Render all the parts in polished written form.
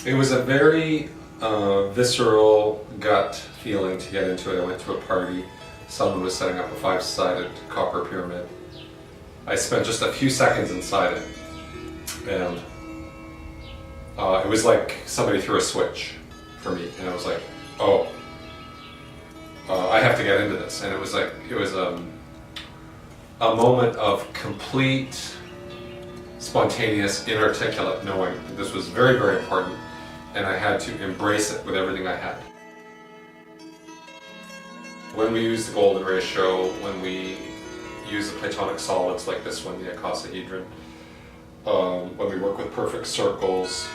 It was a very visceral gut feeling to get into it. I went to a party. Someone was setting up a 5-sided copper pyramid. I spent just a few seconds inside it, and it was like somebody threw a switch for me, and I was like, oh, I have to get into this. And it was a moment of complete, spontaneous, inarticulate knowing that this was very, very important, and I had to embrace it with everything I had. When we use the golden ratio, when we use the Platonic solids like this one, the icosahedron, when we work with perfect circles,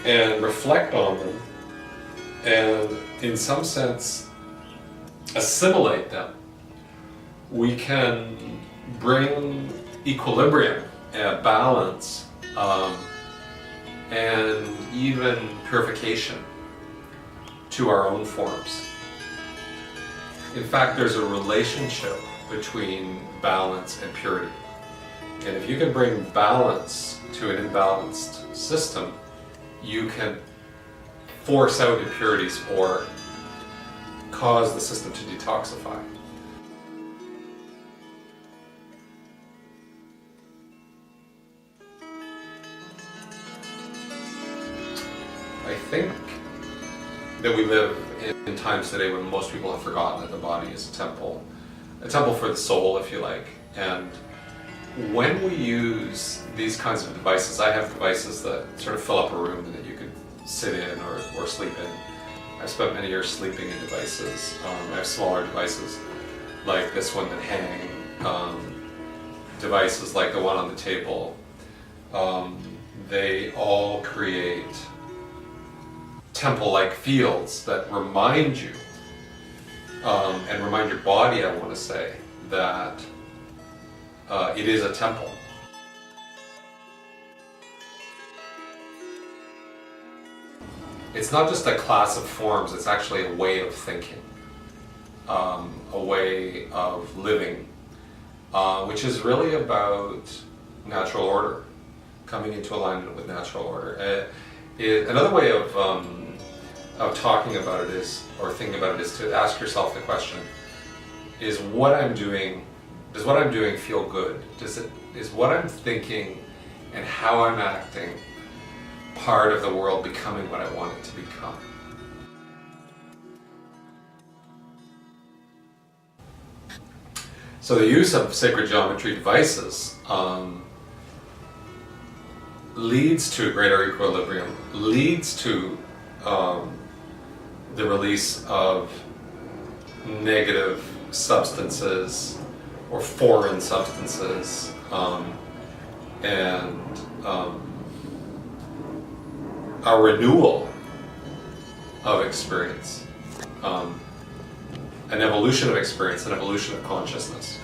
and reflect on them, and in some sense assimilate them, we can bring equilibrium and balance and even purification to our own forms. In fact, there's a relationship between balance and purity. And if you can bring balance to an imbalanced system, you can force out impurities or cause the system to detoxify. I think that we live in times today when most people have forgotten that the body is a temple for the soul, if you like. And when we use these kinds of devices, I have devices that sort of fill up a room that you could sit in or sleep in. I've spent many years sleeping in devices. I have smaller devices like this one that hang, devices like the one on the table. They all create temple-like fields that remind you, and remind your body, I want to say, that it is a temple. It's not just a class of forms, it's actually a way of thinking, a way of living, which is really about natural order, coming into alignment with natural order. Another way of talking about it is, or thinking about it, is to ask yourself the question: does what I'm doing feel good? Is what I'm thinking and how I'm acting part of the world becoming what I want it to become? So the use of sacred geometry devices leads to greater equilibrium, leads to the release of negative substances or foreign substances, and a renewal of experience, an evolution of experience, an evolution of consciousness.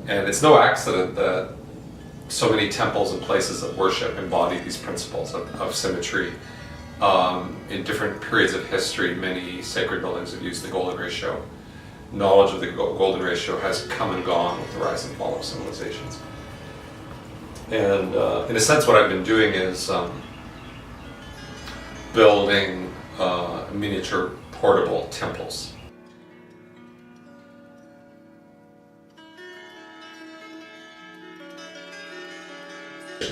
And it's no accident that so many temples and places of worship embody these principles of symmetry. In different periods of history, many sacred buildings have used the golden ratio. Knowledge of the golden ratio has come and gone with the rise and fall of civilizations. And in a sense, what I've been doing is building miniature portable temples.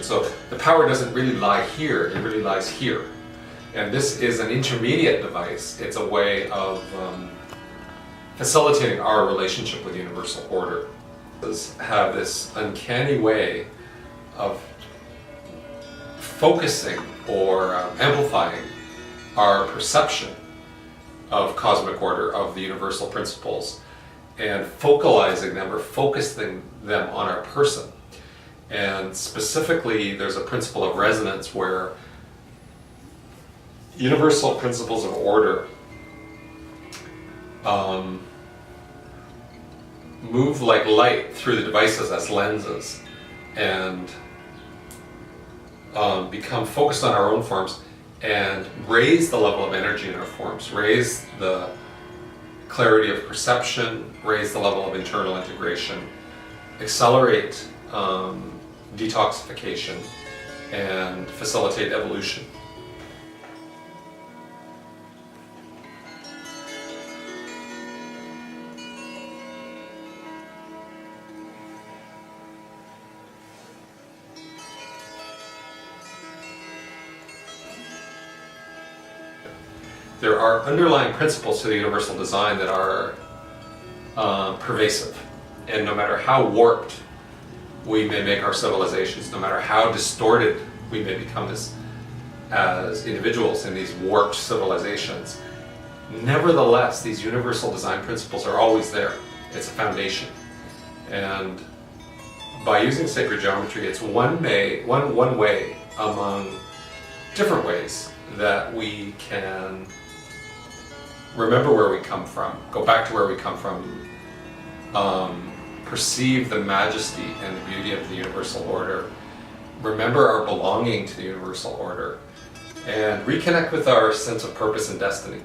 So the power doesn't really lie here, it really lies here. And this is an intermediate device. It's a way of facilitating our relationship with universal order. Have this uncanny way of focusing or amplifying our perception of cosmic order, of the universal principles, and focalizing them or focusing them on our person. And specifically, there's a principle of resonance where universal principles of order move like light through the devices as lenses and become focused on our own forms and raise the level of energy in our forms, raise the clarity of perception, raise the level of internal integration, accelerate detoxification, and facilitate evolution. There are underlying principles to the universal design that are pervasive, and no matter how warped we may make our civilizations, no matter how distorted we may become as individuals in these warped civilizations, nevertheless, these universal design principles are always there. It's a foundation. And by using sacred geometry, it's one way among different ways that we can remember where we come from, go back to where we come from, perceive the majesty and the beauty of the universal order, remember our belonging to the universal order, and reconnect with our sense of purpose and destiny.